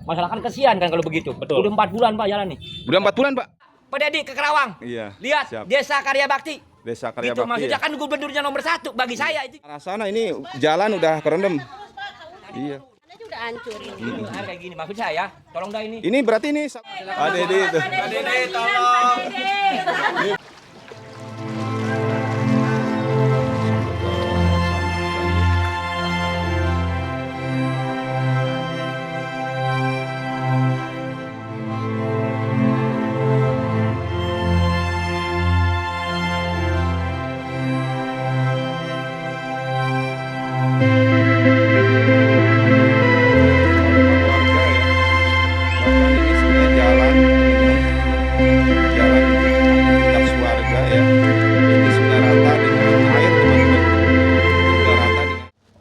Masalah kan kesian kan kalau begitu. Betul. Udah 4 bulan Pak jalan nih. Udah 4 bulan, Pak? Pak Dedi ke Kerawang. Iya. Lihat Siap. Desa Karya Bakti. Desa Karya Itu Bakti. maksudnya Ya. kan gubernurnya nomor 1 bagi saya itu. Arah sana ini jalan udah kerendam. Iya. Udah hancur ini. Kayak gini maksud saya. Tolong dah ini. Ini berarti ini Pak Dede itu. Pak Dede, tolong.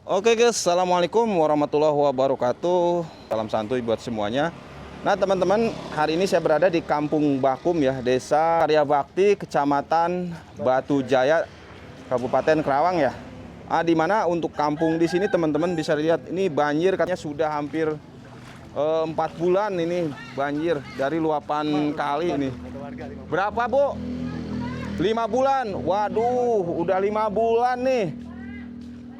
Oke guys, assalamualaikum warahmatullahi wabarakatuh. Salam santuy buat semuanya. Nah teman-teman, hari ini saya berada di Kampung Bakum ya, Desa Karya Bakti, Kecamatan Batu Jaya, Kabupaten Kerawang ya. Di mana untuk kampung di sini teman-teman bisa lihat ini banjir katanya sudah hampir 4 bulan ini banjir dari luapan kali ini. Berapa Bu? 5 bulan. Waduh, udah 5 bulan nih.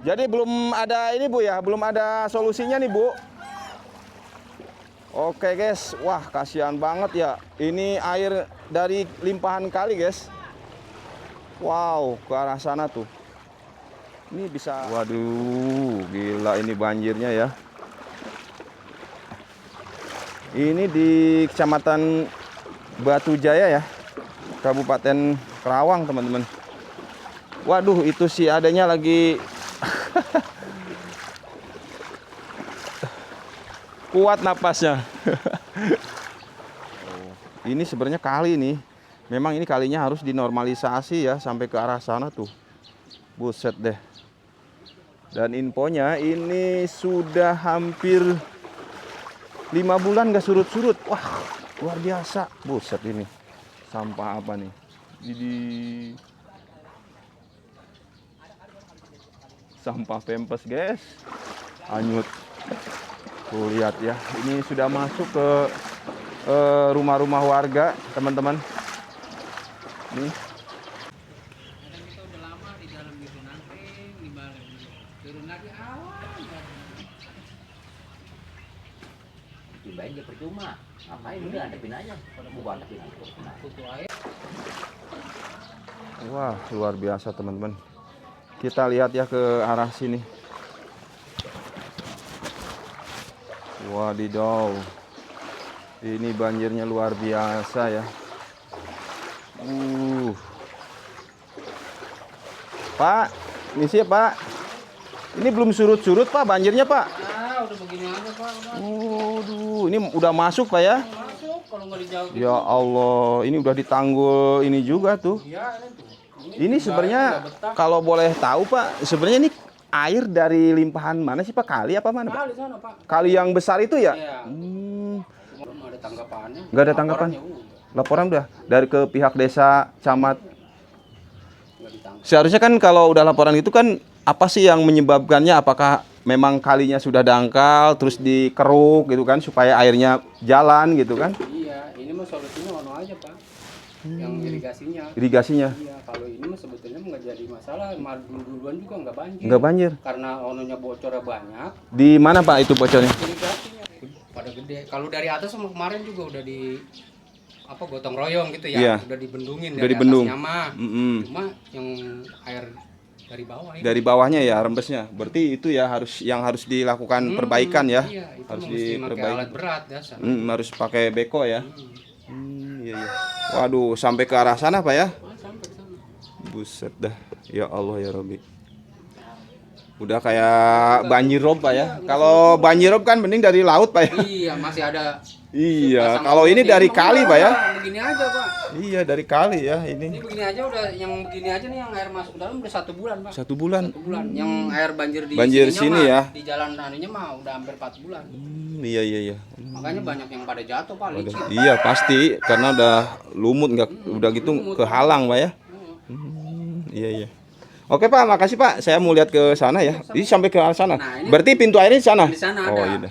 Jadi belum ada ini Bu ya, belum ada solusinya nih Bu. Oke guys, wah kasihan banget ya. Ini air dari limpahan kali guys. Wow, ke arah sana tuh. Ini bisa, waduh, gila ini banjirnya ya. Ini di Kecamatan Batu Jaya ya, Kabupaten Kerawang teman-teman. Waduh, itu sih adanya lagi kuat napasnya. Ini sebenarnya kali nih. Memang ini kalinya harus dinormalisasi ya sampai ke arah sana tuh. Buset deh. Dan infonya ini sudah hampir 5 bulan gak surut-surut. Wah, luar biasa. Buset ini. Sampah apa nih? Jadi sampah pempes guys, hanyut. Tuh lihat ya, ini sudah masuk ke rumah-rumah warga teman-teman. Nih. Kita udah lama di dalam gitu nanti di balik turun lagi awal. Timbain dia percuma. Ngapain udah antepin aja. Gua antepin aja. Butuh air. Wah, luar biasa teman-teman. Kita lihat ya ke arah sini. Wadidaw. Ini banjirnya luar biasa ya. Pak, ini sih Pak. Ini belum surut-surut Pak banjirnya Pak. Udah begini aja Pak. Ini udah masuk Pak ya. Masuk kalau nggak dijauh. Ya Allah, ini udah ditanggul ini juga tuh. Iya, ini tuh. Ini sebenarnya kalau boleh tahu Pak, sebenarnya ini air dari limpahan mana sih Pak? Kali apa mana Pak? Kali sana Pak. Kali yang besar itu ya? Iya. Belum ada tanggapannya. Nggak ada tanggapan? Laporan udah dari ke pihak desa, camat. Nggak ditangkap. Seharusnya kan kalau udah laporan itu kan apa sih yang menyebabkannya? Apakah memang kalinya sudah dangkal terus dikeruk gitu kan supaya airnya jalan gitu kan? Iya, ini mah solusinya ono aja Pak. Yang irigasinya. Irigasinya Iya, kalau ini mah sebetulnya nggak jadi masalah. Duluan juga nggak banjir. nggak banjir. Karena ononya bocornya banyak. Di mana Pak itu bocornya? Irigasinya pada gede. Kalau dari atas sama kemarin juga udah di apa gotong royong gitu ya, Iya. udah dibendungin Udah dari dibendung. atasnya mah. Mm-mm. Cuma yang air dari bawah ini. Dari bawahnya ya rembesnya. Berarti itu ya harus dilakukan perbaikan ya. Iya, itu Harus mesti pakai diperbaiki. alat berat dasar. Harus pakai beko ya. Iya, iya. Waduh, sampai ke arah sana Pak ya? Sampai sana. Buset dah. Ya Allah ya Robbi. Udah kayak banjir rob Pak ya. Kalau banjir rob kan mending dari laut Pak ya. Iya, masih ada. Iya, kalau ini dari kali Pak ya. Begini aja Pak. Iya, dari kali ya Ini ini. begini aja udah, yang begini aja nih yang air masuk ke dalam udah 1 bulan Pak. 1 bulan. 1 bulan. Yang air banjir di Banjir sininya sini mah, ya. Di jalan aninya mah udah hampir 4 bulan. Iya iya iya. Makanya banyak yang pada jatuh Pak, licin. Iya pasti karena udah lumut nggak udah gitu kehalang Pak ya. Iya iya. Oke Pak, makasih Pak. Saya mau lihat ke sana ya. Ini sampai ke arah sana. Nah, ini Berarti pintu airnya di sana. di sana Oh ada. iya.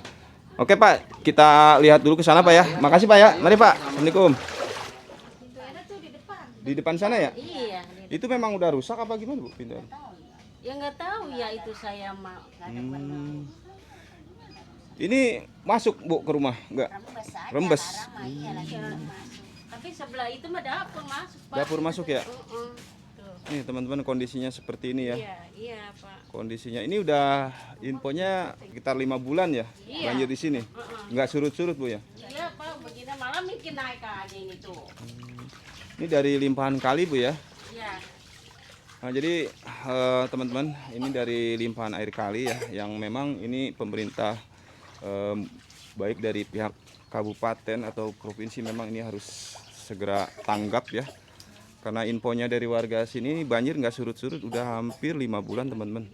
Oke Pak, kita lihat dulu ke sana Pak ya. Makasih Pak ya. Mari Pak. Assalamualaikum. Di depan sana ya? Iya. Itu memang udah rusak apa gimana Bu pintu? Ya nggak tahu ya itu saya mau. Ini masuk Bu ke rumah? Enggak? Rembes. Tapi sebelah itu mah dapur masuk, Pak. Dapur masuk ya? Tuh. Nih teman-teman kondisinya seperti ini ya. Iya, Pak. Kondisinya ini udah infonya sekitar 5 bulan ya Iya. banjir di sini. Nggak surut-surut Bu ya? Iya, Pak, begini malah mungkin naik aja ini tuh. Ini dari limpahan kali Bu ya. Iya. Nah, jadi teman-teman ini dari limpahan air kali ya yang memang ini pemerintah baik dari pihak kabupaten atau provinsi memang ini harus segera tanggap ya. Karena infonya dari warga sini banjir nggak surut-surut udah hampir 5 bulan teman-teman.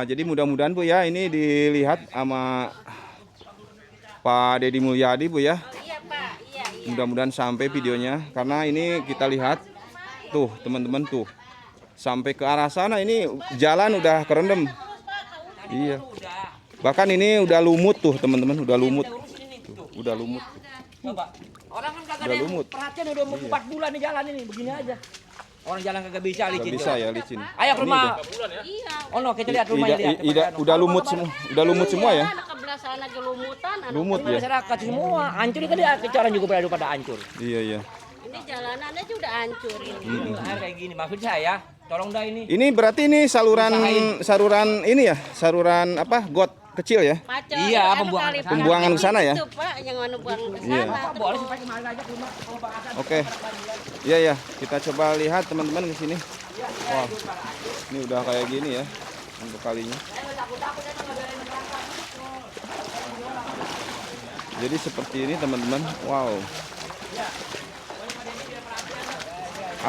Jadi mudah-mudahan Bu ya ini dilihat sama Pak Deddy Mulyadi Bu ya. Iya, Pak. Iya. Mudah-mudahan sampai videonya karena ini kita lihat tuh teman-teman tuh sampai ke arah sana ini jalan udah kerendam. Iya. Bahkan ini udah lumut tuh teman-teman, udah lumut. Tuh, udah lumut. Coba. Orang kan kagak Udah ada yang lumut. perhatian udah mau 4 bulan nih jalan ini begini aja. Orang jalan kagak bisa Nggak licin. bisa ya licin. Ayo ke rumah. Iya. Oh no, kita lihat rumahnya lihat. Udah lumut semua, udah lumut semua ya. Anak kebelah sana kelumutan. Lumut ya. Masyarakat semua hancur kan dia kecoran juga berada pada hancur. Iya iya. Ini jalanannya aja udah hancur ini. Air kayak gini maksud saya, tolong dah ini. Ini berarti ini saluran ini ya, saluran apa? Got kecil ya. Macam Iya, anu pembuangan kali, ke sana. Pak. Pembuangan ke sana ya? Itu, Pak, yang anu buang ke Iya. sana. Apa boleh supaya kemarin aja ke rumah kalau Pak Hasan. Oke. Iya ya, kita coba lihat teman-teman ke sini. Wah. Ini udah kayak gini ya untuk kalinya. Jadi seperti ini teman-teman. Wow.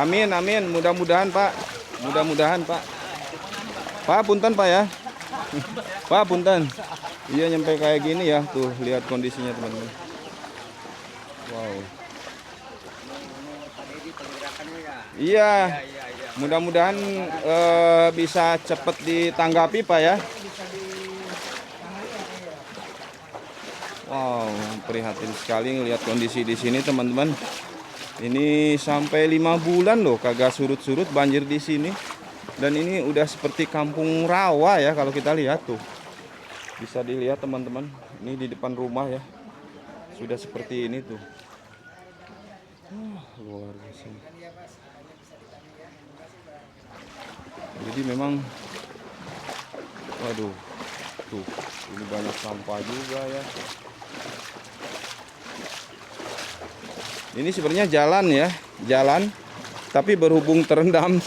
Amin amin, mudah-mudahan Pak. Mudah-mudahan Pak. Pak punten Pak ya. Pak punten. Iya nyampe kayak gini ya. Tuh lihat kondisinya teman-teman. Wow. Iya. Mudah-mudahan bisa cepat ditanggapi Pak ya. Wow, prihatin sekali ngelihat kondisi di sini teman-teman. Ini sampai 5 bulan loh kagak surut-surut banjir di sini. Dan ini udah seperti kampung rawa ya kalau kita lihat tuh. Bisa dilihat teman-teman. Ini di depan rumah ya. Sudah seperti ini tuh. Luar biasa. Jadi memang waduh. Tuh, ini banyak sampah juga ya. Ini sebenarnya jalan ya, jalan, tapi berhubung terendam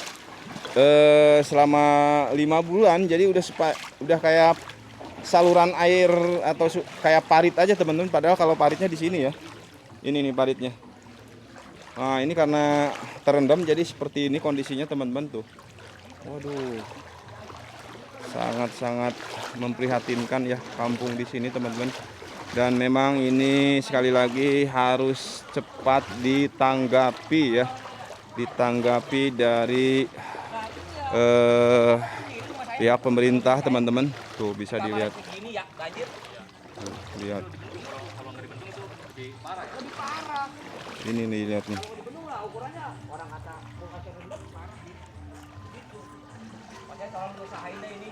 selama 5 bulan, jadi udah kayak saluran air atau kayak parit aja teman-teman. Padahal kalau paritnya di sini ya, ini nih paritnya. Nah ini karena terendam jadi seperti ini kondisinya teman-teman tuh. Waduh, sangat-sangat memprihatinkan ya kampung di sini teman-teman. Dan memang ini sekali lagi harus cepat ditanggapi ya, ditanggapi dari pihak pemerintah teman-teman. Tuh bisa dilihat. Gini ya, banjir. Tuh, lihat. Ini nih lihat nih. Makanya tolong usahain deh ini.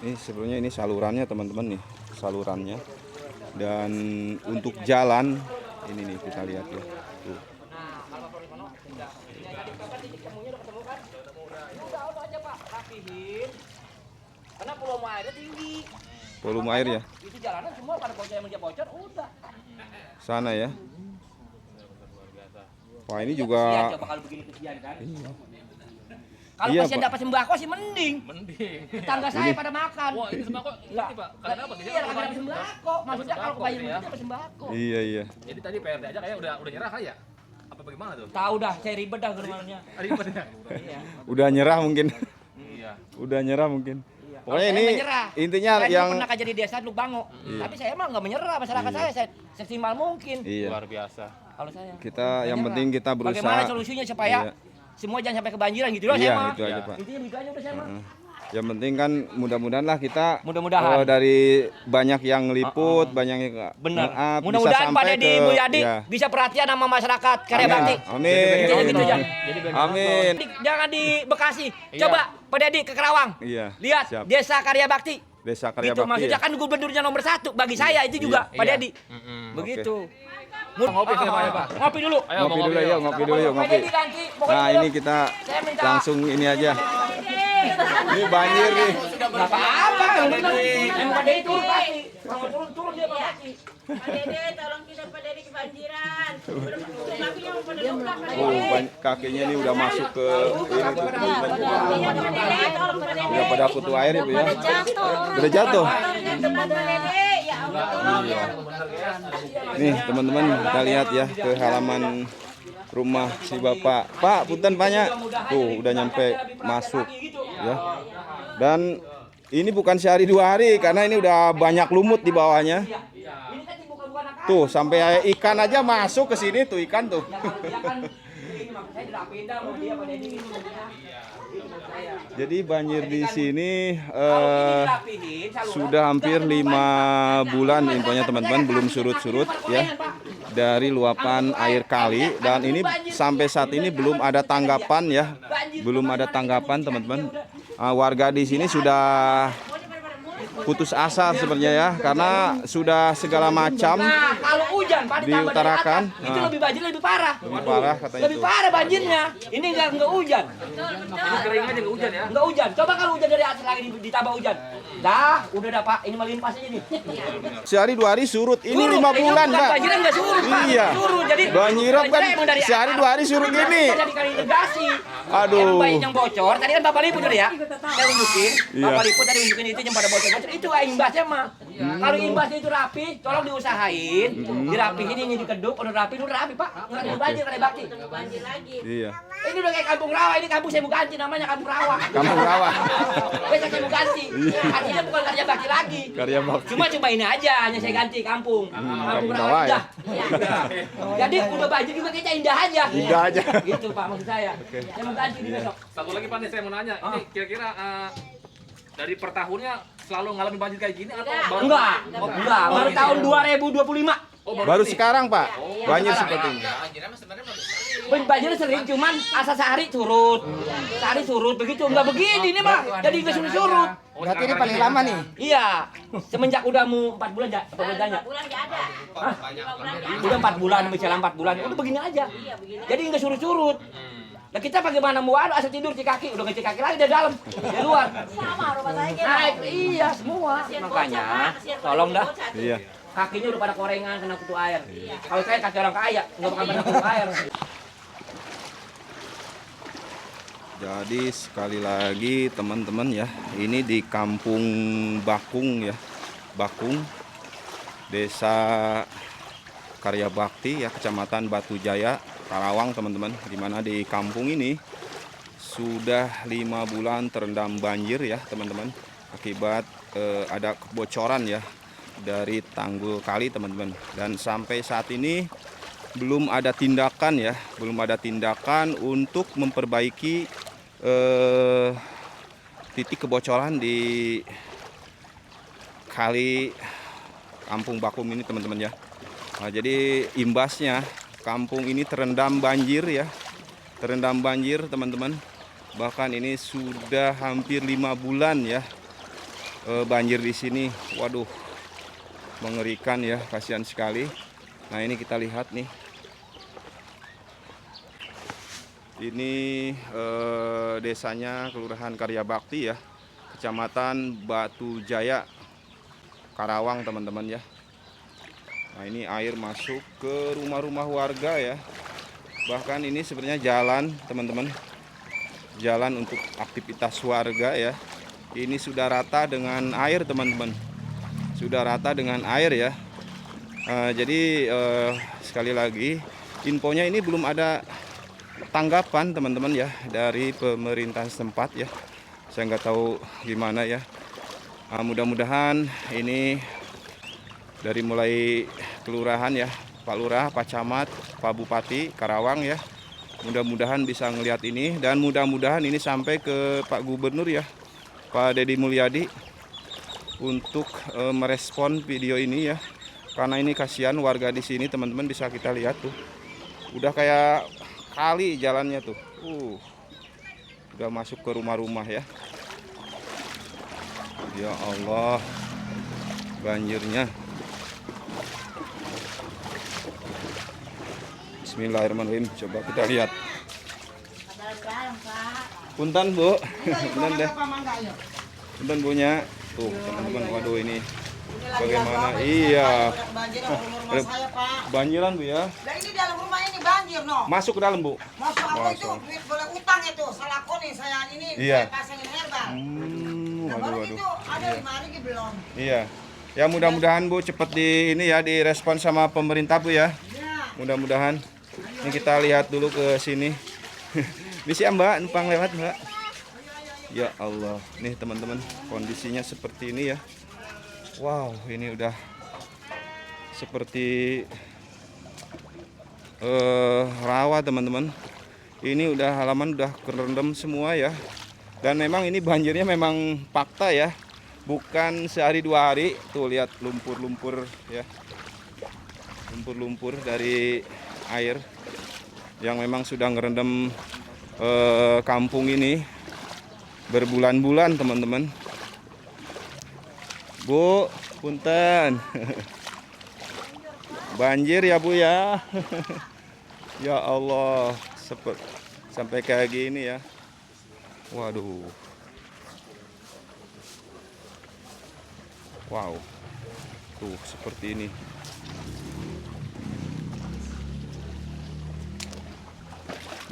Ini sebenarnya ini salurannya teman-teman nih, salurannya. Dan untuk jalan ini nih kita lihat ya. Tuh. Karena volume airnya tinggi. Volume air ya. Itu jalanan semua pada bocor yang bocor udah. Sana ya. Wah ini Kesian juga. coba kalau begini kesian kan. Iya. Kalau Iya, pasien Pak. dapat sembako sih mending. Tetangga saya pada makan. Wah, ini sembako Enggak. ini Pak. Karena apa? Iya, lagi dapat sembako. Maksudnya kalau kebayang gitu ya. dapat sembako. Iya iya. Jadi tadi PRT aja kayak udah nyerah kali ya? Apa bagaimana tuh? Tahu dah, saya ribet dah kemana-mana. Ribet ya? Iya. Udah nyerah mungkin. Iya. Udah nyerah mungkin. Iya. Pokoknya Kalau ini saya menyerah. intinya Saya dulu yang pernah kerja di desa Teluk Bango. Tapi saya mah nggak menyerah masyarakat saya sesimal mungkin. iya. Luar biasa. Kalau saya. Kita yang penting kita berusaha. Bagaimana solusinya supaya Iya. semua jangan sampai kebanjiran gitu loh saya Iya, mah. itu aja, Pak. Intinya gitu aja udah saya mah. Yang penting kan mudah-mudahan lah kita Mudah-mudahan. dari banyak yang liput, banyak yang Bener. nge-up, bisa Mudah-mudahan Pak sampai Dedi ke Mulyadi ya. bisa perhatian sama masyarakat karya bakti. Amin. Intinya gitu aja. Amin. Jangan di Bekasi. Coba Pak Dedi ke Kerawang. Iya. Lihat Siap. Desa Karya Bakti. Desa Karya Gitu Bakti. maksudnya Ya. kan gubernurnya nomor 1 bagi saya itu juga Pak Iya. Dedi. Begitu. Ngopi saya, Pak, ya, Pak. Ngopi dulu. Ayo, Ngopi dulu yuk, ngopi dulu yuk, Pak ngopi. Dedi ganti. Pokoknya Nah, dulu. ini kita Saya minta. langsung ini aja. Ini banjir nih. Nggak apa-apa. Emang Pak Dedi turun pasti. Kalau turun dia pasti. Pak Dede, tolong kita Pak Dede kebanjiran. Kakinya mau pada luka Pak Oh, Dede. kakinya ini udah masuk ke ini tuh, teman-teman. Iya Pak Dede, tolong Pak Dede. Udah pada kutu air ibu ya. Jatuh. Udah jatuh. Motornya depan Pak Dede. Ya Allah, tolong ya. Nih teman-teman kita lihat ya ke halaman rumah si bapak. Pak, punten banyak. Tuh udah nyampe masuk ya. Dan ini bukan sehari 2 hari karena ini udah banyak lumut di bawahnya. Tuh sampai ikan aja masuk ke sini tuh ikan tuh. Jadi banjir di sini sudah hampir 5 bulan infonya teman-teman, belum surut-surut ya dari luapan air kali, dan ini sampai saat ini belum ada tanggapan ya, belum ada tanggapan teman-teman. Warga di sini sudah putus asa sebenarnya ya, karena sudah segala macam Nah, kalau hujan Pak ditambah dari diutarakan. atas, itu lebih banjir lebih parah. Lebih parah katanya Lebih itu. parah banjirnya. Ini enggak hujan. Kering aja nggak hujan ya. Enggak hujan. Coba kalau hujan dari atas lagi ditambah hujan. Dah, udah dah Pak. Ini melimpas aja nih. Sehari 2 hari surut. Ini Surut. 5 bulan, Bukan Pak. banjirnya enggak surut, Pak. Iya. Surut. Jadi Banjirop kan emang dari sehari atas. 2 hari surut Udah gini. Jadi kali irigasi. Aduh. Emang bayi yang bocor. Tadi kan Bapak liput tadi ya. Saya tunjukin. Iya. Bapak liput tadi tunjukin itu yang pada bocor-bocor. Itu imbasnya mah. Kalau imbasnya itu rapi, tolong diusahain. Dirapihin ini dikeduk, udah rapi Pak. Enggak ada banjir kali bakti. Banjir lagi. Iya. Ini udah kayak kampung rawa, ini kampung saya mau ganti namanya kampung rawa. Kampung rawa. Besok saya mau ganti. Artinya bukan karya bakti lagi. Karya bakti. Cuma ini aja, hanya saya ganti kampung. kampung rawa rawa ya. indah. Jadi udah banjir juga kita indah aja. Indah aja. Gitu Pak maksud saya. Saya mau ganti di besok. Satu lagi Pak nih saya mau nanya, ini kira-kira dari per tahunnya selalu ngalamin banjir kayak gini atau baru? Enggak, baru tahun 2025. Baru sekarang, Pak. Banjir seperti ini. Banjirnya sering, cuman asal sehari surut. Sehari surut begitu, enggak begini nih Pak. Jadi enggak surut-surut. Berarti ini paling lama nih. Iya, semenjak udah mau 4 bulan ya, apa bedanya? 4 bulan nggak ada. Hah? 5 bulan nggak ada. Udah 4 bulan, misalnya 4 bulan, udah begini aja. Jadi nggak surut-surut. Nah kita bagaimana mau asal tidur di kaki, udah ngecek kaki lagi dari dalam, dari luar. Sama rumah saya gitu. Naik, iya semua. Makanya, tolong dah. Iya. Kakinya udah pada korengan kena kutu air. Kalau saya kaki orang kaya, nggak bakal kena kutu air. Jadi sekali lagi teman-teman ya, ini di Kampung Bakung ya. Bakung, Desa Karya Bakti ya, Kecamatan Batu Jaya, Karawang teman-teman. Dimana di kampung ini sudah 5 bulan terendam banjir ya teman-teman. Akibat ada kebocoran ya dari tanggul kali teman-teman. Dan sampai saat ini belum ada tindakan ya, belum ada tindakan untuk memperbaiki titik kebocoran di kali Kampung Bakung ini teman-teman ya. Nah, jadi imbasnya kampung ini terendam banjir ya, terendam banjir teman-teman. Bahkan ini sudah hampir 5 bulan ya banjir di sini. Waduh, mengerikan ya, kasihan sekali. Nah ini kita lihat nih. Ini desanya Kelurahan Karya Bakti ya, Kecamatan Batu Jaya, Karawang teman-teman ya. Nah ini air masuk ke rumah-rumah warga ya. Bahkan ini sebenarnya jalan teman-teman, jalan untuk aktivitas warga ya. Ini sudah rata dengan air teman-teman, sudah rata dengan air ya. Jadi sekali lagi infonya ini belum ada tanggapan teman-teman ya dari pemerintah setempat ya. Saya nggak tahu gimana ya. Mudah-mudahan ini dari mulai kelurahan ya, Pak Lurah, Pak Camat, Pak Bupati Karawang ya, Mudah-mudahan bisa ngelihat ini, dan mudah-mudahan ini sampai ke Pak Gubernur ya, Pak Deddy Mulyadi, untuk merespon video ini ya. Karena ini kasihan warga di sini, teman-teman, bisa kita lihat tuh. Udah kayak kali jalannya tuh. Udah masuk ke rumah-rumah ya. Ya Allah, banjirnya. Bismillahirrahmanirrahim. Coba kita lihat. Punten Bu. Punten deh. Punten Bunya. Tuh teman-teman, waduh ini bagaimana? Iya. Banjiran Bu ya. Nah ini dalam rumah ini banjir no. Masuk ke dalam Bu. Masuk apa itu? Duit boleh utang itu. Salahku nih saya ini. Iya. Saya pasangin herbal. Nah Waduh, baru waduh. itu ada 5 hari belum. Iya. Ya mudah-mudahan Bu cepat di ini ya, direspon sama pemerintah Bu ya. Iya. Mudah-mudahan. Ini kita lihat dulu ke sini. Bisa Mbak, numpang lewat Mbak. Ya Allah, nih teman-teman, kondisinya seperti ini ya. Wow, ini udah seperti rawa teman-teman. Ini udah halaman udah kerendam semua ya. Dan memang ini banjirnya memang fakta ya, bukan sehari 2 hari. Tuh lihat lumpur-lumpur ya, lumpur-lumpur dari air yang memang sudah ngerendam kampung ini berbulan-bulan teman-teman. Bu, punten. Banjir ya Bu ya. Ya Allah, sampai kayak gini ya. Waduh. Wow. Tuh seperti ini.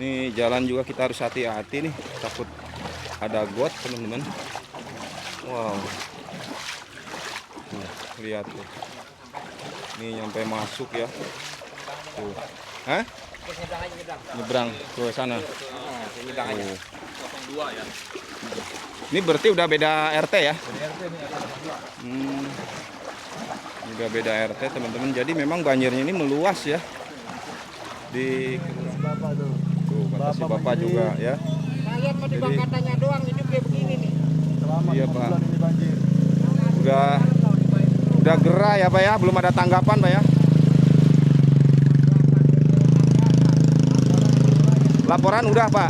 Nih jalan juga kita harus hati-hati nih, takut ada got teman-teman. Wow. Lihat tuh. Nih nyampe masuk ya. Tuh. Hah? Nyebrang ke sana. Oh. Ini berarti udah beda RT ya? Udah beda RT teman-teman. Jadi memang banjirnya ini meluas ya. Di tuh kata si Bapak juga ya. Kalian mau dibang katanya doang hidup kayak begini nih. Iya Pak. Udah gerah ya Pak ya, belum ada tanggapan Pak ya. Laporan udah Pak.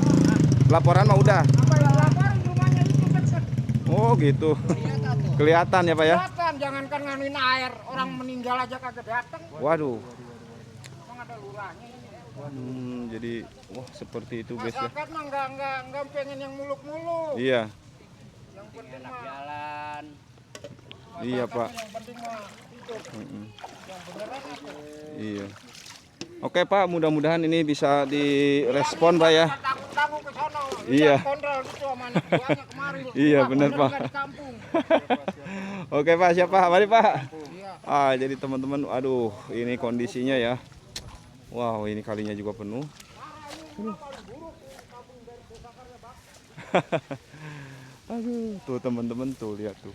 Laporan mah udah. Oh gitu. Kelihatan ya Pak ya. Kelihatan, jangankan nganuin air, orang meninggal aja kagak datang. Waduh. Emang ada lurahnya ini. Jadi wah seperti itu guys ya. Masyarakat mah enggak pengen yang muluk-muluk. Iya. Yang penting mah Jalan. Iya Pak. yang penting mah itu. Yang beneran apa? Iya. Oke Pak, mudah-mudahan ini bisa direspon Pak ya. Tanggung ke sono. Iya. Kontrol gitu sama anak buahnya kemarin. Iya Wah, benar bener Pak. nggak di kampung. Oke Pak, siapa? Mari Pak. Iya. Jadi teman-teman, aduh, ini kondisinya ya. Wow, ini kalinya juga penuh. Aduh, tuh teman-teman tuh lihat tuh.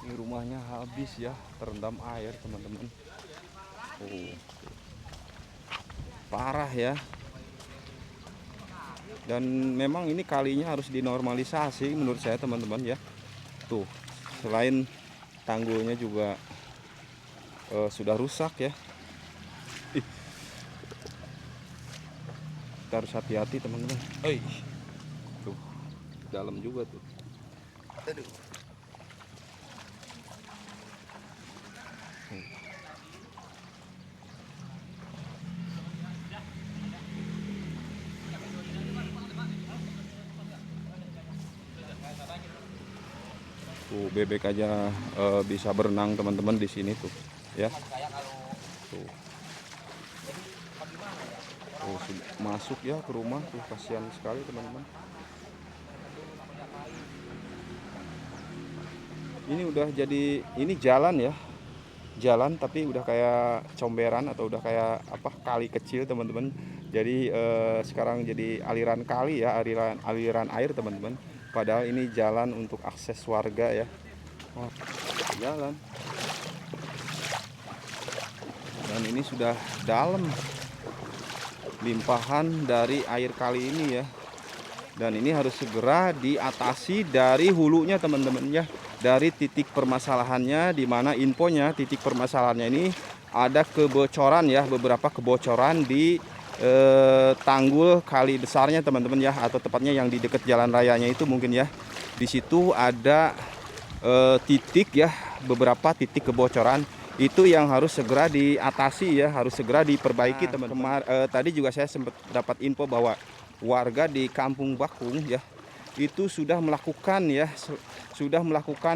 Ini rumahnya habis ya, terendam air teman-teman. Parah ya. Dan memang ini kalinya harus dinormalisasi menurut saya teman-teman ya. Tuh, selain tanggulnya juga sudah rusak ya. Kita harus hati-hati teman-teman. Tuh, dalam juga tuh. Aduh. Tuh bebek aja bisa berenang teman-teman di sini tuh ya. Tuh. Oh, masuk ya ke rumah tuh, kasihan sekali teman-teman. Ini udah jadi ini jalan ya. Jalan tapi udah kayak comberan atau udah kayak apa kali kecil teman-teman. Jadi sekarang jadi aliran kali ya, aliran air teman-teman. Padahal ini jalan untuk akses warga ya. Oh, jalan. Dan ini sudah dalam. limpahan dari air kali ini ya. Dan ini harus segera diatasi dari hulunya teman-teman ya. Dari titik permasalahannya, di mana infonya titik permasalahannya ini ada kebocoran ya, beberapa kebocoran di tanggul kali besarnya teman-teman ya, atau tepatnya yang di dekat jalan rayanya itu mungkin ya. Di situ ada titik ya, beberapa titik kebocoran itu yang harus segera diatasi ya, harus segera diperbaiki teman-teman. Tadi juga saya sempat dapat info bahwa warga di Kampung Bakung ya itu sudah melakukan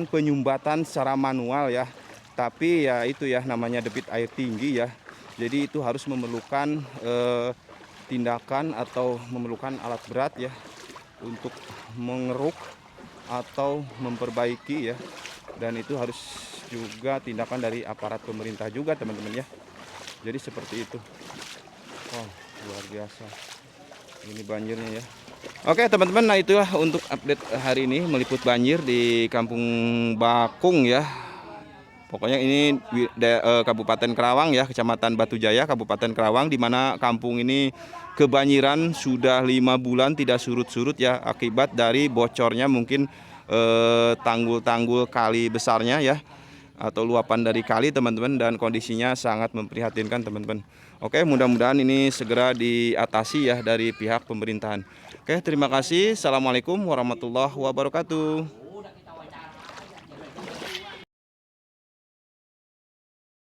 penyumbatan secara manual ya. Tapi ya itu ya, namanya debit air tinggi ya. Jadi itu harus memerlukan tindakan atau memerlukan alat berat ya untuk mengeruk atau memperbaiki ya. Dan itu harus juga tindakan dari aparat pemerintah juga teman-teman ya. Jadi seperti itu. Oh, luar biasa ini banjirnya ya. Oke teman-teman, nah itulah untuk update hari ini meliput banjir di Kampung Bakung ya. Pokoknya ini Kabupaten Karawang ya, Kecamatan Batu Jaya, Kabupaten Karawang, di mana kampung ini kebanjiran sudah 5 bulan tidak surut-surut ya, akibat dari bocornya mungkin tanggul-tanggul kali besarnya ya, atau luapan dari kali teman-teman, dan kondisinya sangat memprihatinkan teman-teman. Oke, mudah-mudahan ini segera diatasi ya dari pihak pemerintahan. Oke, terima kasih. Assalamualaikum warahmatullahi wabarakatuh.